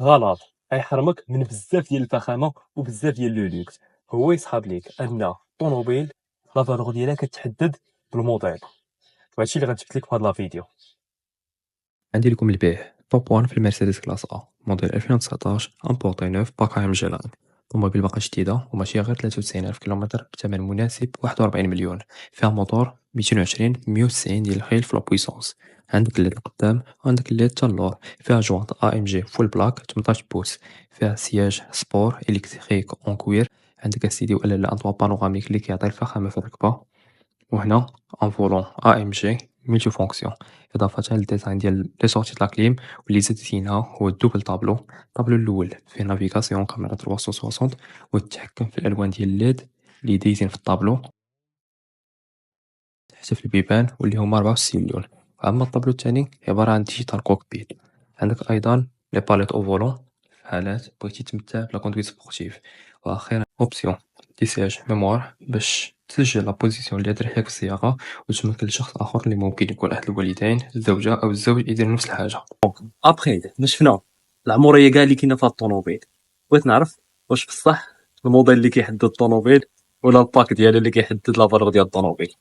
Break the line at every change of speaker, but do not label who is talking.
غلط. غيحرمك من بزاف ديال الفخامه وبزاف ديال لو لوكس. هو يسحب ليك ان طوموبيل لا فالور ديالها كتحدد بالموديل، وهادشي اللي غنثبت لك في هاد لا فيديو.
عندي لكم البيع توب 1 في المرسيدس كلاس A موديل 2019 امبورتي نوف باك ام جي لاين. الطوموبيل باقا جديدة وماشي غير 93 ألف كيلومتر بثمن مناسب 41 مليون. فيها موتور 220 190 ديال الخيل في لابويسونس. عندك الليد القدام وعندك الليد تا اللور. فيها جوانط ام جي فول بلاك 18 بوس. فيها سياج سبور الكتريك اون كوير. عندك اسيدي ولا لا انطوا بانوراميك اللي كيعطي الفخامة في الركبة. وهنا ان فولون ام جي ملتي فونكسيون. اضافه للديزاين ديال لي سورتي د لا كليم. واللي زاد زينها هو الدوبل طابلو. الطابلو الاول فيه نافيغاسيون كاميرا 360 والتحكم في الالوان ديال الليد اللي دايزين في الطابلو حتى في البيبان واللي هما 64 لون. اما الطابلو الثاني عباره عن ديجيتال كوكبيت. عندك ايضا لي باليت او فولون في حالات بغيتي تمتع بلا كوندويت سبورتيف. واخيرا اوبسيون تيسياج ميموار باش تسجل لا بوزيسيون اللي تريحك في السياقه وتمكن لشخص اخر اللي ممكن يكون احد الوالدين الزوجه او الزوج يدير نفس الحاجه.
ابخي ما شفنا العمريه كاع اللي كاينه في هاد الطوموبيل، بغيت نعرف واش بصح الموديل اللي كيحدد الطوموبيل ولا الباك ديالو اللي كيحدد لا فالور ديال الطوموبيل.